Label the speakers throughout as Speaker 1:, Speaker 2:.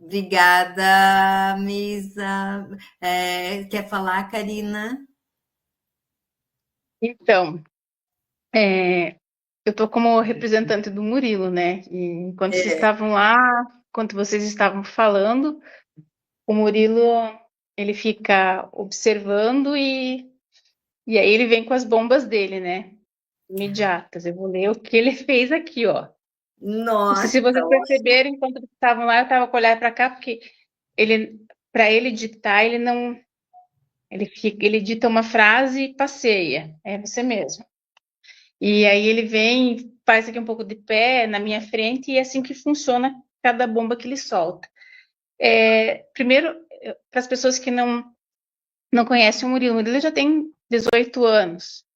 Speaker 1: Obrigada, Misa. Quer falar, Karina?
Speaker 2: Então, é, eu tô como representante do Murilo, né? E enquanto vocês
Speaker 1: É.
Speaker 2: estavam lá, enquanto vocês estavam falando, o Murilo, ele fica observando e aí ele vem com as bombas dele, né? Imediatas. Eu vou ler o que ele fez aqui, ó. Não sei
Speaker 1: Nossa,
Speaker 2: se vocês perceberam, enquanto vocês estavam lá, eu estava com o olhar para cá, porque ele, para ele ditar, ele não, ele dita uma frase e passeia. É você mesmo. E aí ele vem, faz aqui um pouco de pé na minha frente e é assim que funciona cada bomba que ele solta. Primeiro, para as pessoas que não conhecem o Murilo já tem 18 anos.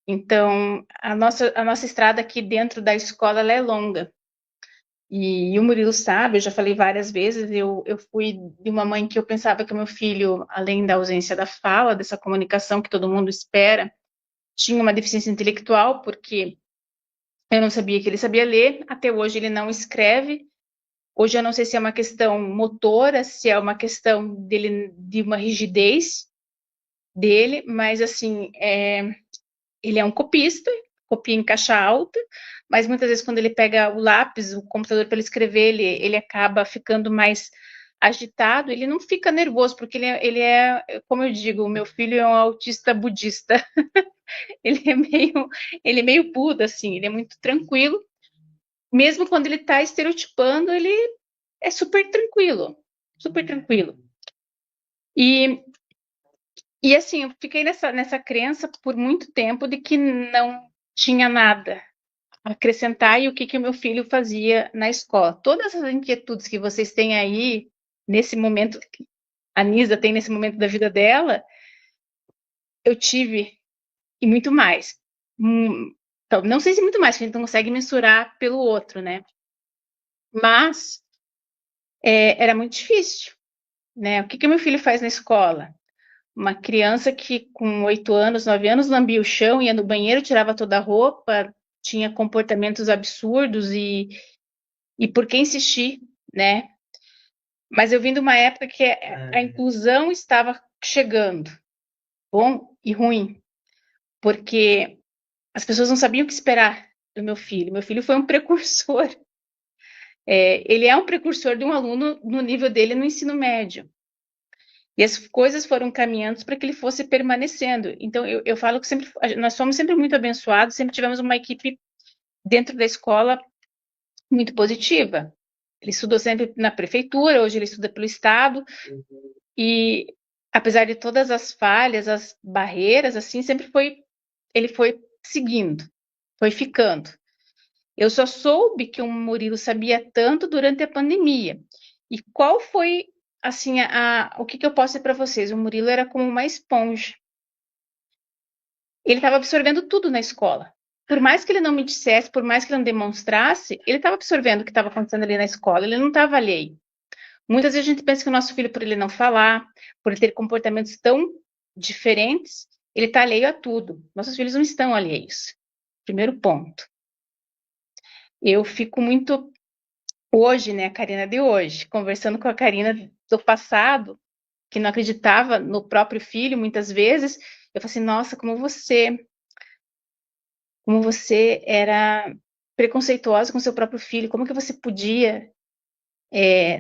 Speaker 2: Então, a nossa estrada aqui dentro da escola ela é longa. E o Murilo sabe, eu já falei várias vezes, eu fui de uma mãe que eu pensava que o meu filho, além da ausência da fala, dessa comunicação que todo mundo espera, tinha uma deficiência intelectual, porque eu não sabia que ele sabia ler, até hoje ele não escreve. Hoje eu não sei se é uma questão motora, se é uma questão dele, de uma rigidez dele, mas assim, ele é um copista, copia em caixa alta, mas muitas vezes quando ele pega o lápis, o computador para ele escrever, ele acaba ficando mais agitado, ele não fica nervoso, porque como eu digo, o meu filho é um autista budista, ele é meio, ele é meio Buda, assim, ele é muito tranquilo, mesmo quando ele está estereotipando, ele é super tranquilo, super tranquilo. E, e assim, eu fiquei nessa crença por muito tempo de que não tinha nada a acrescentar e o que o meu filho fazia na escola. Todas as inquietudes que vocês têm aí, nesse momento, que a Nisa tem nesse momento da vida dela, eu tive e muito mais. Então, não sei se muito mais, que a gente não consegue mensurar pelo outro, né? Mas era muito difícil, né? O que meu filho faz na escola? Uma criança que com 8 anos, 9 anos, lambia o chão, ia no banheiro, tirava toda a roupa, tinha comportamentos absurdos e por que insistir, né? Mas eu vim de uma época que a inclusão estava chegando, bom e ruim, porque as pessoas não sabiam o que esperar do meu filho. Meu filho foi um precursor, ele é um precursor de um aluno no nível dele no ensino médio. E as coisas foram caminhando para que ele fosse permanecendo. Então, eu falo que sempre, nós fomos sempre muito abençoados, sempre tivemos uma equipe dentro da escola muito positiva. Ele estudou sempre na prefeitura, hoje ele estuda pelo estado, e apesar de todas as falhas, as barreiras, assim, ele foi seguindo, foi ficando. Eu só soube que o Murilo sabia tanto durante a pandemia. E qual foi, assim, o que eu posso dizer para vocês? O Murilo era como uma esponja. Ele estava absorvendo tudo na escola. Por mais que ele não me dissesse, por mais que ele não demonstrasse, ele estava absorvendo o que estava acontecendo ali na escola. Ele não estava alheio. Muitas vezes a gente pensa que o nosso filho, por ele não falar, por ele ter comportamentos tão diferentes, ele está alheio a tudo. Nossos filhos não estão alheios. Primeiro ponto. Eu fico muito hoje, né, a Karina de hoje, conversando com a Karina do passado, que não acreditava no próprio filho, muitas vezes, eu falei assim, nossa, como você era preconceituosa com seu próprio filho, como que você podia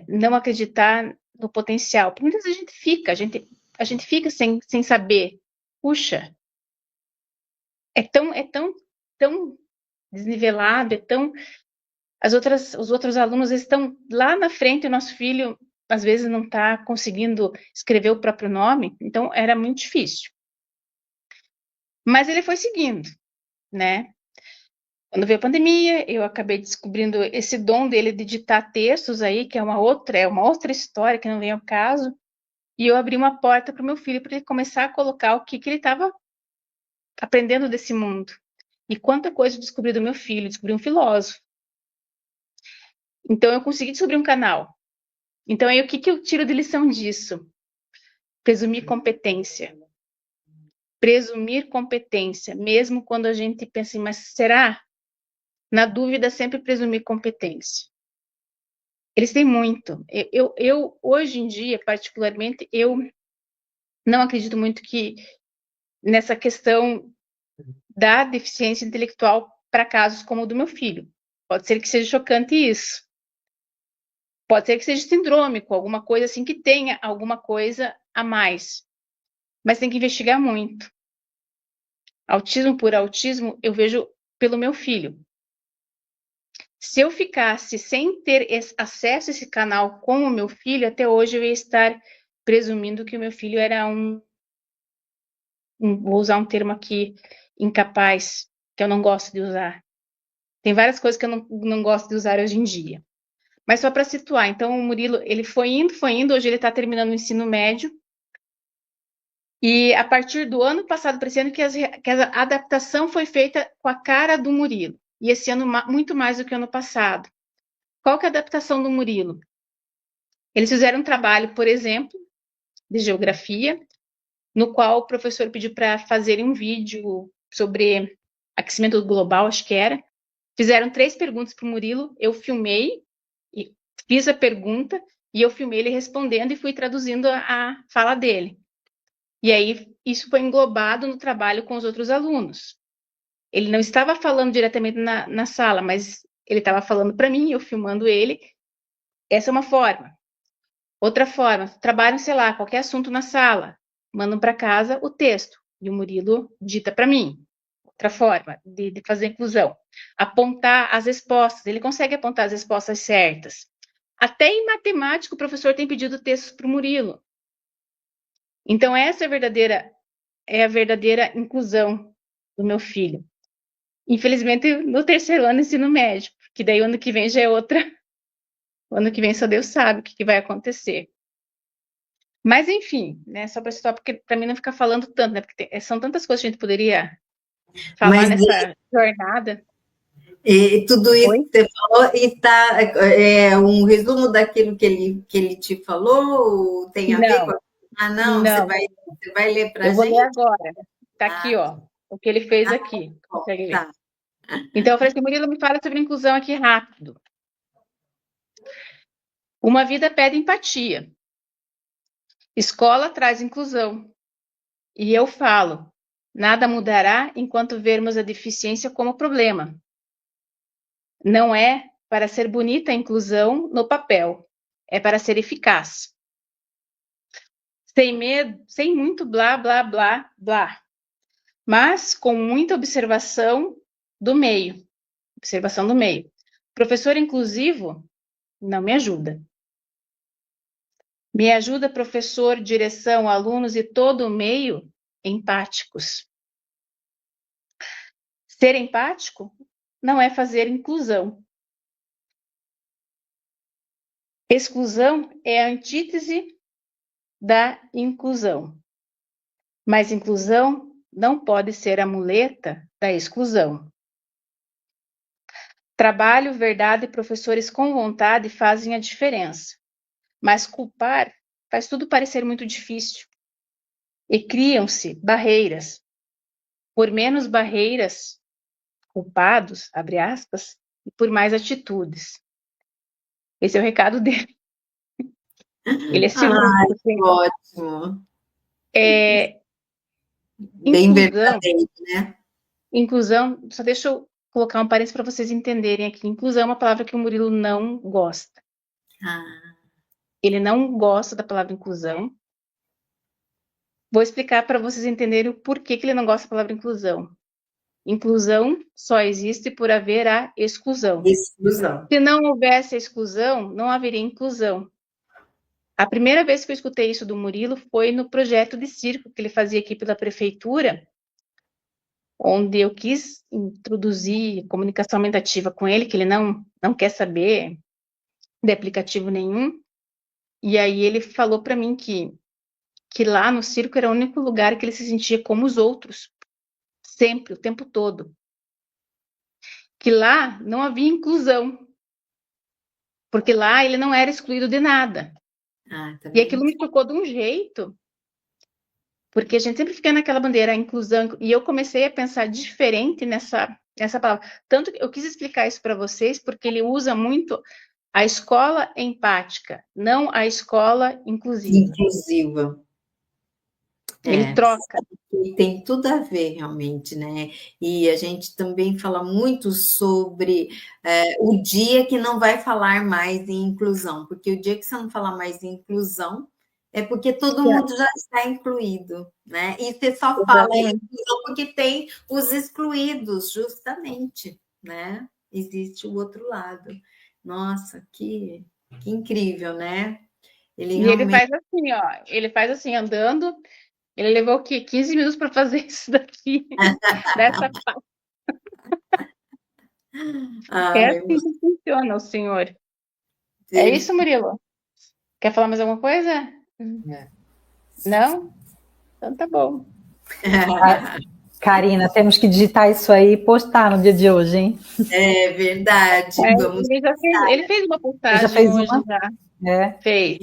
Speaker 2: não acreditar no potencial? Porque muitas vezes a gente fica sem saber, puxa, tão desnivelado, os outros alunos estão lá na frente, o nosso filho às vezes não está conseguindo escrever o próprio nome, então era muito difícil. Mas ele foi seguindo, né? Quando veio a pandemia, eu acabei descobrindo esse dom dele de ditar textos aí, que é uma outra história que não vem ao caso, e eu abri uma porta para o meu filho para ele começar a colocar o que ele estava aprendendo desse mundo. E quanta coisa eu descobri do meu filho, descobri um filósofo. Então eu consegui descobrir um canal. Então aí o que eu tiro de lição disso? Presumir competência. Presumir competência, mesmo quando a gente pensa assim, mas será? Na dúvida, sempre presumir competência. Eles têm muito. Hoje em dia, particularmente, eu não acredito muito que nessa questão da deficiência intelectual para casos como o do meu filho. Pode ser que seja chocante isso. Pode ser que seja sindrômico, alguma coisa assim que tenha alguma coisa a mais. Mas tem que investigar muito. Autismo por autismo, eu vejo pelo meu filho. Se eu ficasse sem ter acesso a esse canal com o meu filho, até hoje eu ia estar presumindo que o meu filho era vou usar um termo aqui, incapaz, que eu não gosto de usar. Tem várias coisas que eu não gosto de usar hoje em dia. Mas só para situar, então o Murilo, ele foi indo, hoje ele está terminando o ensino médio, e a partir do ano passado para esse ano que a adaptação foi feita com a cara do Murilo, e esse ano muito mais do que o ano passado. Qual que é a adaptação do Murilo? Eles fizeram um trabalho, por exemplo, de geografia, no qual o professor pediu para fazerem um vídeo sobre aquecimento global, acho que era. Fizeram 3 perguntas para o Murilo, eu filmei, e fiz a pergunta, e eu filmei ele respondendo e fui traduzindo a fala dele. E aí, isso foi englobado no trabalho com os outros alunos. Ele não estava falando diretamente na sala, mas ele estava falando para mim, eu filmando ele. Essa é uma forma. Outra forma, trabalham, sei lá, qualquer assunto na sala, mandam para casa o texto, e o Murilo dita para mim. Outra forma de fazer inclusão. Apontar as respostas, ele consegue apontar as respostas certas. Até em matemática, o professor tem pedido textos para o Murilo. Então, essa é a verdadeira inclusão do meu filho. Infelizmente, no terceiro ano, ensino médio, que daí o ano que vem já é outra. O ano que vem só Deus sabe o que vai acontecer. Mas, enfim, né, só para citar, porque para mim não ficar falando tanto, né, porque são tantas coisas que a gente poderia falar
Speaker 1: Mas
Speaker 2: nessa jornada.
Speaker 1: e tudo isso
Speaker 2: Oi?
Speaker 1: que você falou, e tá, é um resumo daquilo que ele te falou? Tem a ver com
Speaker 2: Não,
Speaker 1: a... Ah, não,
Speaker 2: não.
Speaker 1: você vai ler para a
Speaker 2: Eu vou ler
Speaker 1: gente?
Speaker 2: agora. Tá aqui,
Speaker 1: Ah,
Speaker 2: ó, o que ele fez aqui.
Speaker 1: bom,
Speaker 2: Consegue ver?
Speaker 1: tá.
Speaker 2: Então, eu falei assim, Murilo, me fala sobre inclusão aqui rápido. Uma vida pede empatia. Escola traz inclusão. E eu falo, nada mudará enquanto vermos a deficiência como problema. Não é para ser bonita a inclusão no papel, é para ser eficaz. Sem medo, sem muito blá, blá, blá, blá, mas com muita observação do meio. Observação do meio. Professor inclusivo não me ajuda. Me ajuda professor, direção, alunos e todo o meio empáticos. Ser empático não é fazer inclusão. Exclusão é a antítese da inclusão. Mas inclusão não pode ser a muleta da exclusão. Trabalho, verdade e professores com vontade fazem a diferença. Mas culpar faz tudo parecer muito difícil. E criam-se barreiras. Por menos barreiras, culpados, abre aspas, e por mais atitudes. Esse é o recado dele. Ele é
Speaker 1: Ai,
Speaker 2: cirúrgico. Assim.
Speaker 1: ótimo.
Speaker 2: É,
Speaker 1: Bem
Speaker 2: inclusão,
Speaker 1: verdadeiro, né?
Speaker 2: inclusão, só deixa eu colocar um parênteses para vocês entenderem aqui. Inclusão é uma palavra que o Murilo não gosta.
Speaker 1: Ah,
Speaker 2: Ele não gosta da palavra inclusão. Vou explicar para vocês entenderem o porquê que ele não gosta da palavra inclusão. Inclusão só existe por haver a exclusão.
Speaker 1: exclusão.
Speaker 2: Se não houvesse a exclusão, não haveria inclusão. A primeira vez que eu escutei isso do Murilo foi no projeto de circo que ele fazia aqui pela prefeitura, onde eu quis introduzir comunicação aumentativa com ele, que ele não quer saber de aplicativo nenhum. E aí ele falou para mim que lá no circo era o único lugar que ele se sentia como os outros, sempre, o tempo todo. Que lá não havia inclusão, porque lá ele não era excluído de nada.
Speaker 1: Ah,
Speaker 2: E
Speaker 1: também.
Speaker 2: aquilo me tocou de um jeito, porque a gente sempre fica naquela bandeira, a inclusão, e eu comecei a pensar diferente nessa palavra. Tanto que eu quis explicar isso para vocês, porque ele usa muito a escola empática, não a escola inclusiva.
Speaker 1: Inclusiva.
Speaker 2: Ele troca.
Speaker 1: E tem tudo a ver, realmente, né? E a gente também fala muito sobre o dia que não vai falar mais em inclusão, porque o dia que você não falar mais em inclusão é porque todo mundo já está incluído, né? E você só fala em
Speaker 2: Exatamente.
Speaker 1: inclusão porque tem os excluídos, justamente, né? Existe o outro lado. Nossa, que incrível, né? Ele
Speaker 2: E ele
Speaker 1: realmente.
Speaker 2: faz assim, ó, ele faz assim, andando, ele levou o quê? 15 minutos para fazer isso daqui, dessa parte. É
Speaker 1: Ai,
Speaker 2: assim que funciona o senhor. É
Speaker 1: ele.
Speaker 2: isso, Murilo? Quer falar mais alguma coisa? Não? Então tá bom.
Speaker 3: Karina, temos que digitar isso aí e postar no dia de hoje, hein?
Speaker 1: É verdade, vamos.
Speaker 2: Ele fez uma
Speaker 3: Você já
Speaker 2: postagem
Speaker 3: fez
Speaker 2: hoje,
Speaker 3: uma?
Speaker 2: já
Speaker 3: É.
Speaker 2: fez.